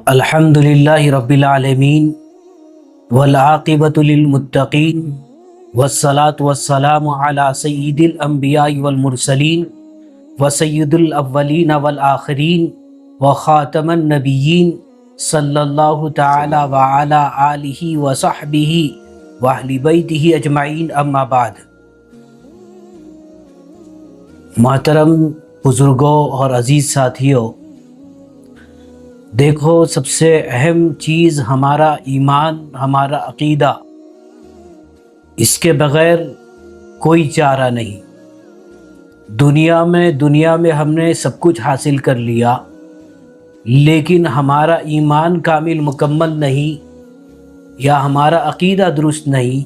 الحمدللہ رب العالمین والعاقبۃ للمتقین والصلاة والسلام علی سید الانبیاء والمرسلین وسید الاولین والآخرین وخاتم النبیین صلی اللہ تعالی وعلی آلہ وصحبہ واہل بیتہ اجمعین، اما بعد۔ محترم بزرگوں اور عزیز ساتھیوں، دیکھو، سب سے اہم چیز ہمارا ایمان، ہمارا عقیدہ، اس کے بغیر کوئی چارہ نہیں۔ دنیا میں ہم نے سب کچھ حاصل کر لیا، لیکن ہمارا ایمان کامل مکمل نہیں یا ہمارا عقیدہ درست نہیں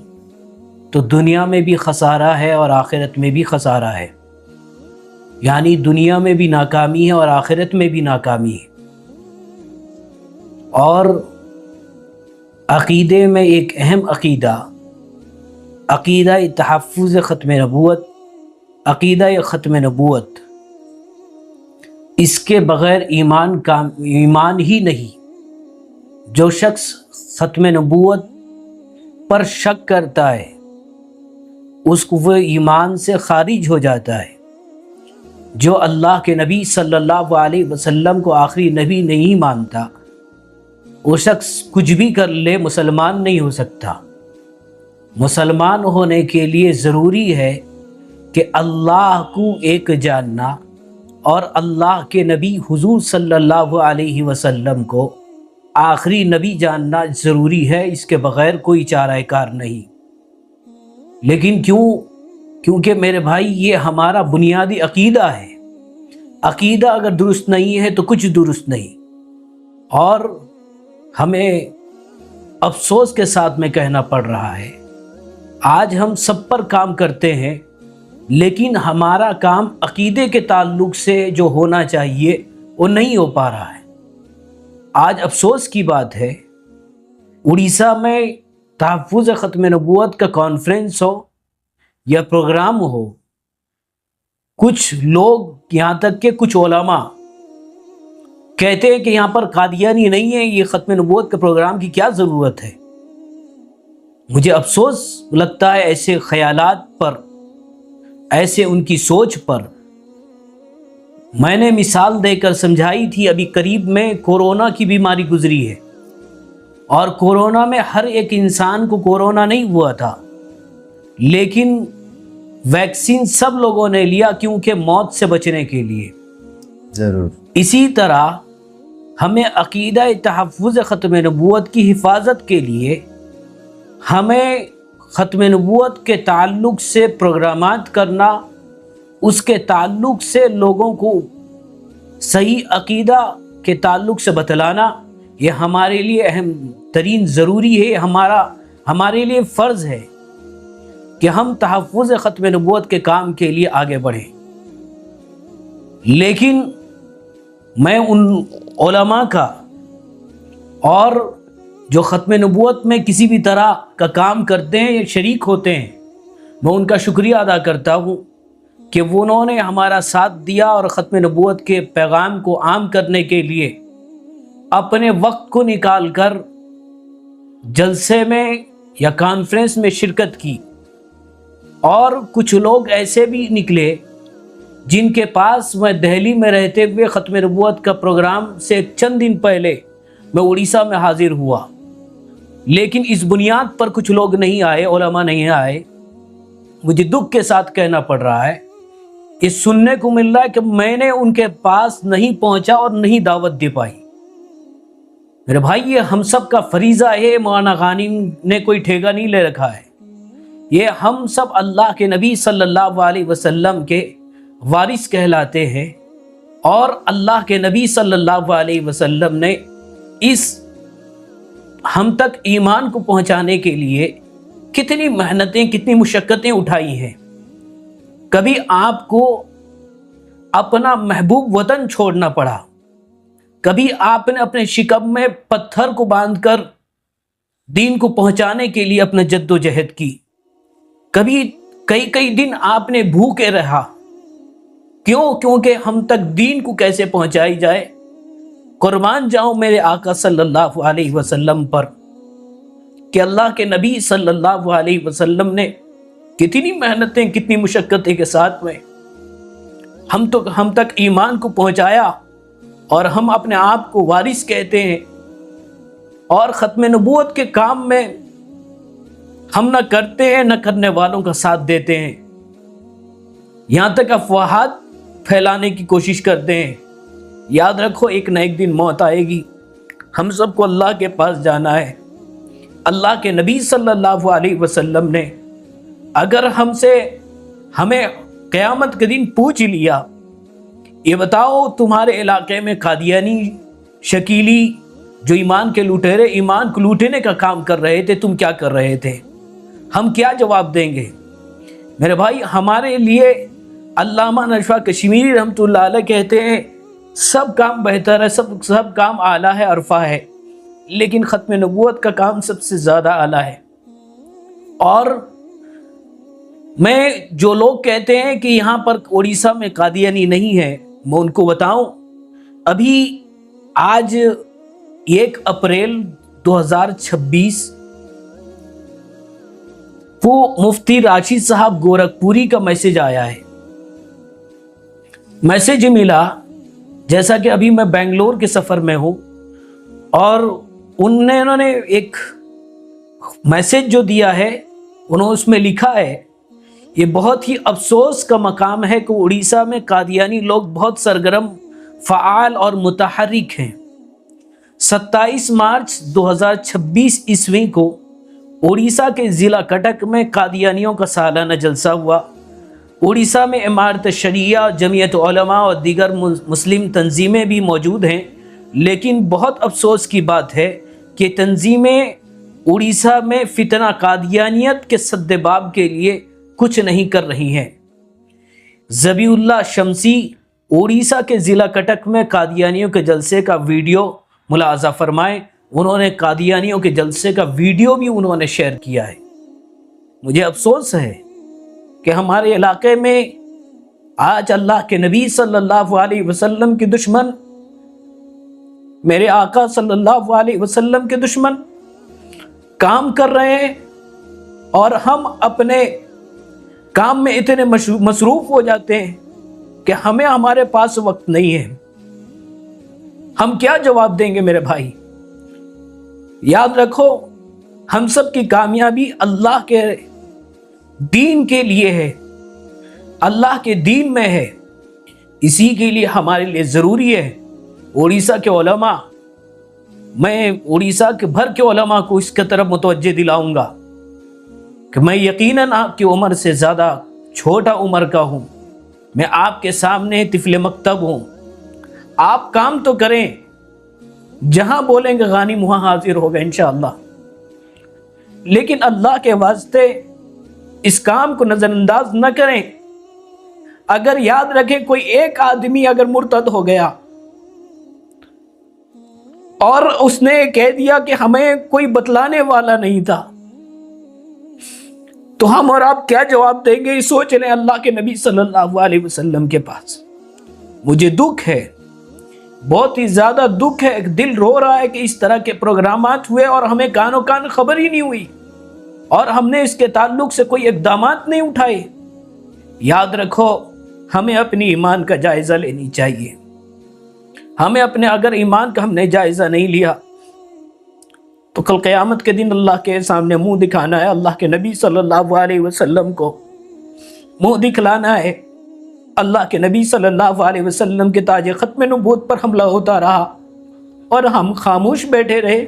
تو دنیا میں بھی خسارہ ہے اور آخرت میں بھی خسارہ ہے، یعنی دنیا میں بھی ناکامی ہے اور آخرت میں بھی ناکامی ہے۔ اور عقیدے میں ایک اہم عقیدہ تحفظ ختم نبوت، عقیدہ ختم نبوت، اس کے بغیر ایمان ہی نہیں۔ جو شخص ختم نبوت پر شک کرتا ہے اس کو وہ ایمان سے خارج ہو جاتا ہے۔ جو اللہ کے نبی صلی اللہ علیہ وسلم کو آخری نبی نہیں مانتا، وہ شخص کچھ بھی کر لے مسلمان نہیں ہو سکتا۔ مسلمان ہونے کے لیے ضروری ہے کہ اللہ کو ایک جاننا اور اللہ کے نبی حضور صلی اللہ علیہ وسلم کو آخری نبی جاننا ضروری ہے، اس کے بغیر کوئی چارہ کار نہیں۔ لیکن کیونکہ میرے بھائی، یہ ہمارا بنیادی عقیدہ ہے۔ عقیدہ اگر درست نہیں ہے تو کچھ درست نہیں۔ اور ہمیں افسوس کے ساتھ میں کہنا پڑ رہا ہے، آج ہم سب پر کام کرتے ہیں، لیکن ہمارا کام عقیدے کے تعلق سے جو ہونا چاہیے وہ نہیں ہو پا رہا ہے۔ آج افسوس کی بات ہے، اڑیسہ میں تحفظ ختم نبوت کا کانفرنس ہو یا پروگرام ہو، کچھ لوگ، یہاں تک کہ کچھ علماء کہتے ہیں کہ یہاں پر قادیانی نہیں ہے، یہ ختم نبوت کے پروگرام کی کیا ضرورت ہے۔ مجھے افسوس لگتا ہے ایسے خیالات پر، ایسے ان کی سوچ پر۔ میں نے مثال دے کر سمجھائی تھی، ابھی قریب میں کورونا کی بیماری گزری ہے، اور کورونا میں ہر ایک انسان کو کورونا نہیں ہوا تھا، لیکن ویکسین سب لوگوں نے لیا کیونکہ موت سے بچنے کے لیے۔ ضرور اسی طرح ہمیں عقیدہ تحفظ ختم نبوت کی حفاظت کے لیے ہمیں ختم نبوت کے تعلق سے پروگرامات کرنا، اس کے تعلق سے لوگوں کو صحیح عقیدہ کے تعلق سے بتلانا، یہ ہمارے لیے اہم ترین ضروری ہے۔ ہمارے لیے فرض ہے کہ ہم تحفظ ختم نبوت کے کام کے لیے آگے بڑھیں۔ لیکن میں ان علماء کا اور جو ختم نبوت میں کسی بھی طرح کا کام کرتے ہیں یا شریک ہوتے ہیں، میں ان کا شکریہ ادا کرتا ہوں کہ انہوں نے ہمارا ساتھ دیا اور ختم نبوت کے پیغام کو عام کرنے کے لیے اپنے وقت کو نکال کر جلسے میں یا کانفرنس میں شرکت کی۔ اور کچھ لوگ ایسے بھی نکلے جن کے پاس میں دہلی میں رہتے ہوئے ختم نبوت کا پروگرام سے چند دن پہلے میں اڑیسہ میں حاضر ہوا، لیکن اس بنیاد پر کچھ لوگ نہیں آئے، علماء نہیں آئے۔ مجھے دکھ کے ساتھ کہنا پڑ رہا ہے، یہ سننے کو مل رہا ہے کہ میں نے ان کے پاس نہیں پہنچا اور نہیں دعوت دے پائی۔ میرے بھائی، یہ ہم سب کا فریضہ ہے، مولانا غانم نے کوئی ٹھیکہ نہیں لے رکھا ہے۔ یہ ہم سب اللہ کے نبی صلی اللہ علیہ وسلم کے وارث کہلاتے ہیں، اور اللہ کے نبی صلی اللہ علیہ وسلم نے اس ہم تک ایمان کو پہنچانے کے لیے کتنی محنتیں، کتنی مشقتیں اٹھائی ہیں۔ کبھی آپ کو اپنا محبوب وطن چھوڑنا پڑا، کبھی آپ نے اپنے شکم میں پتھر کو باندھ کر دین کو پہنچانے کے لیے اپنا جد و جہد کی، کبھی کئی دن آپ نے بھوکے رہا۔ کیونکہ ہم تک دین کو کیسے پہنچائی جائے، قربان جاؤں میرے آقا صلی اللہ علیہ وسلم پر کہ اللہ کے نبی صلی اللہ علیہ وسلم نے کتنی محنتیں کتنی مشقتیں کے ساتھ میں ہم تک ایمان کو پہنچایا، اور ہم اپنے آپ کو وارث کہتے ہیں، اور ختم نبوت کے کام میں ہم نہ کرتے ہیں نہ کرنے والوں کا ساتھ دیتے ہیں، یہاں تک افواہات پھیلانے کی کوشش کرتے ہیں۔ یاد رکھو ایک نہ ایک دن موت آئے گی، ہم سب کو اللہ کے پاس جانا ہے۔ اللہ کے نبی صلی اللہ علیہ وسلم نے اگر ہمیں قیامت کے دن پوچھ لیا، یہ بتاؤ تمہارے علاقے میں قادیانی شکیلی جو ایمان کے لٹیرے ایمان کو لوٹنے کا کام کر رہے تھے، تم کیا کر رہے تھے؟ ہم کیا جواب دیں گے؟ میرے بھائی، ہمارے لیے علامہ نجفہ کشمیری رحمۃ اللہ علیہ کہتے ہیں سب کام بہتر ہے، سب کام اعلیٰ ہے، عرفہ ہے، لیکن ختم نبوت کا کام سب سے زیادہ اعلیٰ ہے۔ اور میں جو لوگ کہتے ہیں کہ یہاں پر اڑیسہ میں قادیانی نہیں ہے، میں ان کو بتاؤں، ابھی آج 1 اپریل 2026 وہ مفتی راشد صاحب گورکھپوری کا میسج آیا ہے۔ میسج ملا، جیسا کہ ابھی میں بنگلور کے سفر میں ہوں، اور انہوں نے ایک میسج جو دیا ہے، انہوں اس میں لکھا ہے، یہ بہت ہی افسوس کا مقام ہے کہ اڑیسہ میں قادیانی لوگ بہت سرگرم، فعال اور متحرک ہیں۔ 27 مارچ 2026 عیسوی کو اڑیسہ کے ضلع کٹک میں قادیانیوں کا سالانہ جلسہ ہوا۔ اڑیسہ میں امارت شریعہ، جمعیت علماء اور دیگر مسلم تنظیمیں بھی موجود ہیں، لیکن بہت افسوس کی بات ہے کہ تنظیمیں اڑیسہ میں فتنہ قادیانیت کے سد باب کے لیے کچھ نہیں کر رہی ہیں۔ ذبیح اللہ شمسی اڑیسہ کے ضلع کٹک میں قادیانیوں کے جلسے کا ویڈیو ملاحظہ فرمائیں، انہوں نے قادیانیوں کے جلسے کا ویڈیو بھی انہوں نے شیئر کیا ہے۔ مجھے افسوس ہے کہ ہمارے علاقے میں آج اللہ کے نبی صلی اللہ علیہ وسلم کے دشمن، میرے آقا صلی اللہ علیہ وسلم کے دشمن کام کر رہے ہیں، اور ہم اپنے کام میں اتنے مصروف ہو جاتے ہیں کہ ہمارے پاس وقت نہیں ہے۔ ہم کیا جواب دیں گے میرے بھائی؟ یاد رکھو، ہم سب کی کامیابی اللہ کے دین کے لیے ہے، اللہ کے دین میں ہے، اسی کے لیے ہمارے لیے ضروری ہے اڑیسہ کے علماء، میں اڑیسہ کے بھر کے علماء کو اس کی طرف متوجہ دلاؤں گا کہ میں یقیناً آپ کی عمر سے زیادہ چھوٹا عمر کا ہوں، میں آپ کے سامنے طفل مکتب ہوں، آپ کام تو کریں، جہاں بولیں گے غانم وہاں حاضر ہوگا انشاءاللہ، لیکن اللہ کے واسطے اس کام کو نظر انداز نہ کریں۔ اگر یاد رکھیں کوئی ایک آدمی اگر مرتد ہو گیا اور اس نے کہہ دیا کہ ہمیں کوئی بتلانے والا نہیں تھا، تو ہم اور آپ کیا جواب دیں گے؟ سوچ لیں اللہ کے نبی صلی اللہ علیہ وسلم کے پاس۔ مجھے دکھ ہے، بہت ہی زیادہ دکھ ہے، دل رو رہا ہے کہ اس طرح کے پروگرامات ہوئے اور ہمیں کانوں کان خبر ہی نہیں ہوئی، اور ہم نے اس کے تعلق سے کوئی اقدامات نہیں اٹھائے۔ یاد رکھو، ہمیں اپنی ایمان کا جائزہ لینی چاہیے۔ ہمیں اگر ایمان کا ہم نے جائزہ نہیں لیا تو کل قیامت کے دن اللہ کے سامنے منہ دکھانا ہے، اللہ کے نبی صلی اللہ علیہ وسلم کو منہ دکھلانا ہے۔ اللہ کے نبی صلی اللہ علیہ وسلم کے تاج ختم نبوت پر حملہ ہوتا رہا اور ہم خاموش بیٹھے رہے،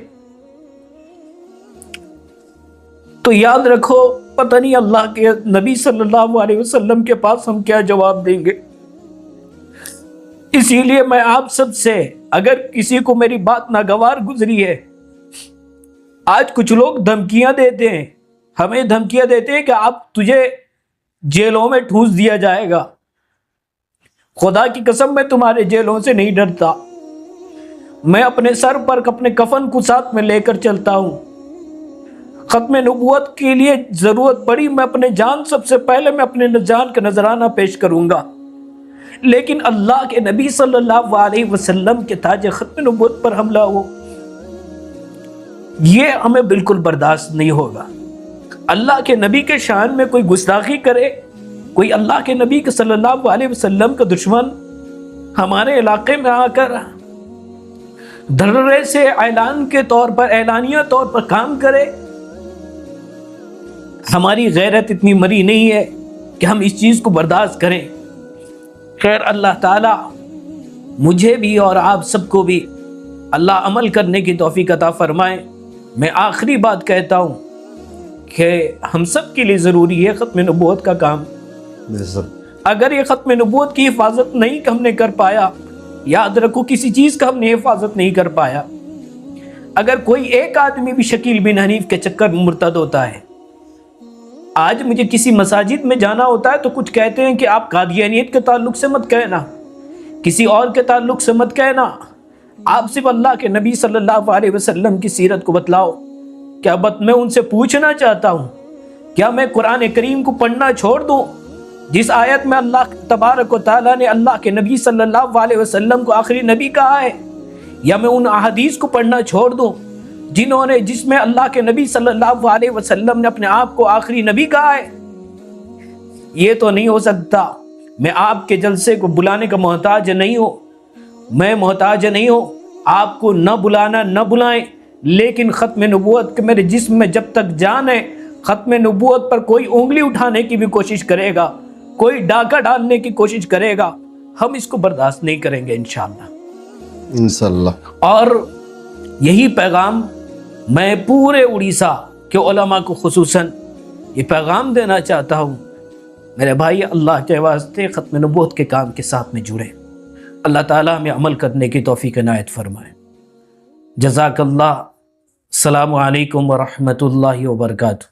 تو یاد رکھو پتہ نہیں اللہ کے نبی صلی اللہ علیہ وسلم کے پاس ہم کیا جواب دیں گے۔ اسی لیے میں آپ سب سے، اگر کسی کو میری بات ناگوار گزری ہے، آج کچھ لوگ دھمکیاں دیتے ہیں، ہمیں دھمکیاں دیتے ہیں کہ تجھے جیلوں میں ٹھونس دیا جائے گا۔ خدا کی قسم میں تمہارے جیلوں سے نہیں ڈرتا، میں اپنے سر پر اپنے کفن کو ساتھ میں لے کر چلتا ہوں۔ ختم نبوت کے لیے ضرورت پڑی میں اپنے جان، سب سے پہلے میں اپنے جان کا نذرانہ پیش کروں گا، لیکن اللہ کے نبی صلی اللہ علیہ وسلم کے تاج ختم نبوت پر حملہ ہو، یہ ہمیں بالکل برداشت نہیں ہوگا۔ اللہ کے نبی کے شان میں کوئی گستاخی کرے، کوئی اللہ کے نبی کے صلی اللہ علیہ وسلم کا دشمن ہمارے علاقے میں آ کر دھڑے سے اعلان کے طور پر، اعلانیہ طور پر کام کرے، ہماری غیرت اتنی مری نہیں ہے کہ ہم اس چیز کو برداشت کریں۔ خیر، اللہ تعالی مجھے بھی اور آپ سب کو بھی اللہ عمل کرنے کی توفیق عطا فرمائے۔ میں آخری بات کہتا ہوں کہ ہم سب کے لیے ضروری ہے ختم نبوت کا کام۔ اگر یہ ختم نبوت کی حفاظت نہیں ہم نے کر پایا، یاد رکھو کسی چیز کا ہم نے حفاظت نہیں کر پایا۔ اگر کوئی ایک آدمی بھی شکیل بن حنیف کے چکر میں مرتد ہوتا ہے، آج مجھے کسی مساجد میں جانا ہوتا ہے تو کچھ کہتے ہیں کہ آپ قادیانیت کے تعلق سے مت کہنا، کسی اور کے تعلق سے مت کہنا، آپ صرف اللہ کے نبی صلی اللہ علیہ وسلم کی سیرت کو بتلاؤ۔ کیا میں ان سے پوچھنا چاہتا ہوں، کیا میں قرآن کریم کو پڑھنا چھوڑ دوں جس آیت میں اللہ تبارک و تعالیٰ نے اللہ کے نبی صلی اللہ علیہ وسلم کو آخری نبی کہا ہے، یا میں ان احادیث کو پڑھنا چھوڑ دوں جس میں اللہ کے نبی صلی اللہ علیہ وسلم نے اپنے آپ کو آخری نبی کہا ہے؟ یہ تو نہیں ہو سکتا۔ میں آپ کے جلسے کو بلانے کا محتاج نہیں ہوں، میں محتاج نہیں ہوں، آپ کو نہ بلانا نہ بلائیں، لیکن ختم نبوت کے میرے جسم میں جب تک جان ہے، ختم نبوت پر کوئی انگلی اٹھانے کی بھی کوشش کرے گا، کوئی ڈاکہ ڈالنے کی کوشش کرے گا، ہم اس کو برداشت نہیں کریں گے انشاءاللہ۔ اور یہی پیغام میں پورے اڑیسہ کے علماء کو خصوصاً یہ پیغام دینا چاہتا ہوں، میرے بھائی اللہ کے واسطے ختم نبوت کے کام کے ساتھ میں جڑیں۔ اللہ تعالیٰ ہمیں عمل کرنے کی توفیق عنایت فرمائے۔ جزاک اللہ۔ السلام علیکم ورحمۃ اللہ وبرکاتہ۔